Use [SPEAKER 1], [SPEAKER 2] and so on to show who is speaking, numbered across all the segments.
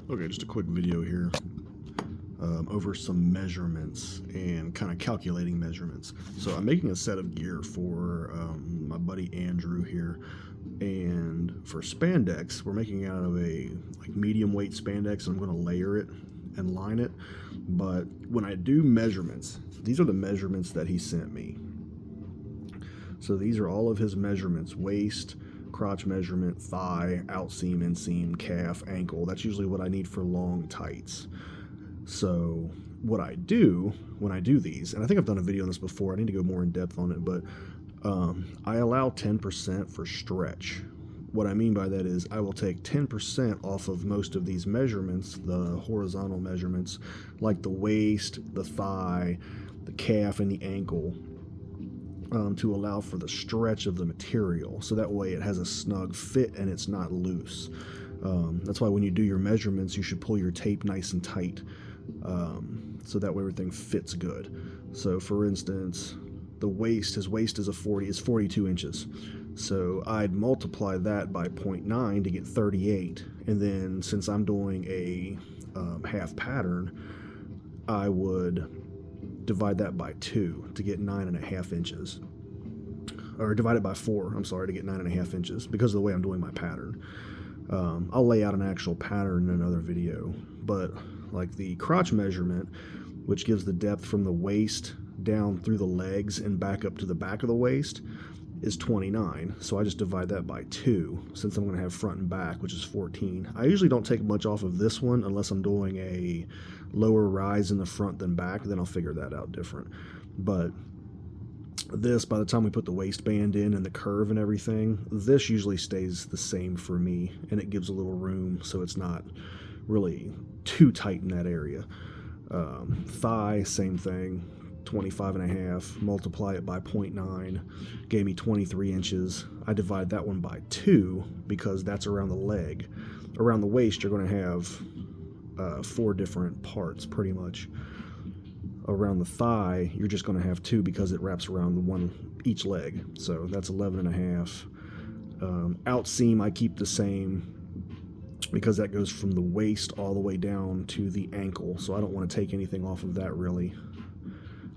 [SPEAKER 1] Okay, just a quick video here over some measurements and kind of calculating measurements. So I'm making a set of gear for my buddy Andrew here, and for spandex, we're making it out of a medium weight spandex, and I'm going to layer it and line it. But when I do measurements, these are the measurements that he sent me. So these are all of his measurements: waist, crotch measurement, thigh, outseam, inseam, calf, ankle. That's usually what I need for long tights. So what I do when I do these, and I think I've done a video on this before, I need to go more in depth on it, but I allow 10% for stretch. What I mean by that is I will take 10% off of most of these measurements, the horizontal measurements, like the waist, the thigh, the calf, and the ankle, to allow for the stretch of the material, so that way it has a snug fit and it's not loose. That's why when you do your measurements, you should pull your tape nice and tight, so that way everything fits good. So for instance, the waist, his waist is 42 inches. So I'd multiply that by 0.9 to get 38. And then since I'm doing a half pattern, I would divide that by 2 to get 9.5 inches. Or divide it by 4, I'm sorry, to get 9.5 inches, because of the way I'm doing my pattern. I'll lay out an actual pattern in another video, but like the crotch measurement, which gives the depth from the waist down through the legs and back up to the back of the waist, is 29. So I just divide that by 2, since I'm going to have front and back, which is 14. I usually don't take much off of this one unless I'm doing a lower rise in the front than back, then I'll figure that out different. But this, by the time we put the waistband in and the curve and everything, this usually stays the same for me, and it gives a little room so it's not really too tight in that area. Thigh, same thing, 25.5, multiply it by 0.9, gave me 23 inches. I divide that one by 2 because that's around the leg. Around the waist, you're going to have 4 different parts pretty much. Around the thigh, you're just going to have 2 because it wraps around each leg. So that's 11.5. Outseam, I keep the same because that goes from the waist all the way down to the ankle. So I don't want to take anything off of that, really.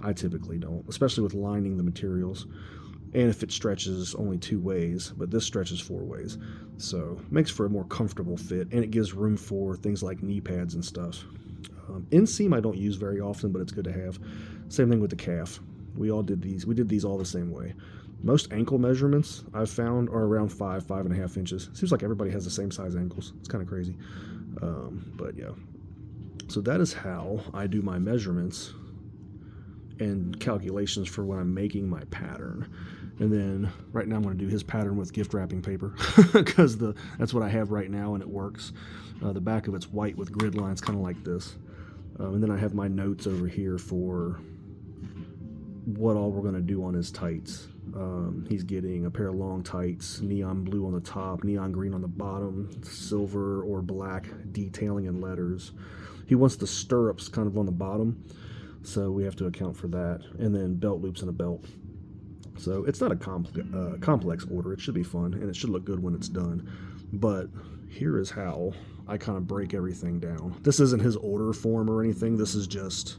[SPEAKER 1] I typically don't, especially with lining the materials. And if it stretches only 2 ways, but this stretches 4 ways. So it makes for a more comfortable fit, and it gives room for things like knee pads and stuff. Inseam I don't use very often, but it's good to have. Same thing with the calf. We did these all the same way. Most ankle measurements I've found are around 5.5 inches. Seems like everybody has the same size ankles. It's kind of crazy. But yeah. So that is how I do my measurements and calculations for when I'm making my pattern. And then right now I'm going to do his pattern with gift wrapping paper because that's what I have right now, and it works. The back of it's white with grid lines, kind of like this. And then I have my notes over here for what all we're going to do on his tights. He's getting a pair of long tights, neon blue on the top, neon green on the bottom, silver or black detailing and letters. He wants the stirrups kind of on the bottom, so we have to account for that. And then belt loops and a belt. So it's not a complex order. It should be fun, and it should look good when it's done. But here is how I kind of break everything down. This isn't his order form or anything. This is just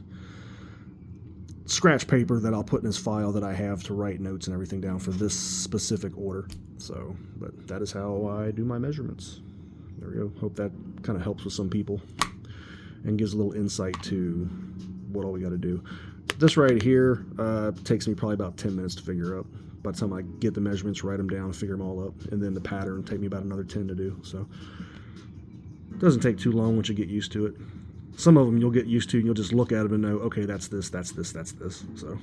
[SPEAKER 1] scratch paper that I'll put in his file that I have to write notes and everything down for this specific order. So, but that is how I do my measurements. There we go. Hope that kind of helps with some people and gives a little insight to what all we got to do. This right here takes me probably about 10 minutes to figure out. By the time I get the measurements, write them down, figure them all up, and then the pattern take me about another 10 to do. So it doesn't take too long once you get used to it. Some of them you'll get used to, and you'll just look at them and know, okay, that's this, that's this, that's this. So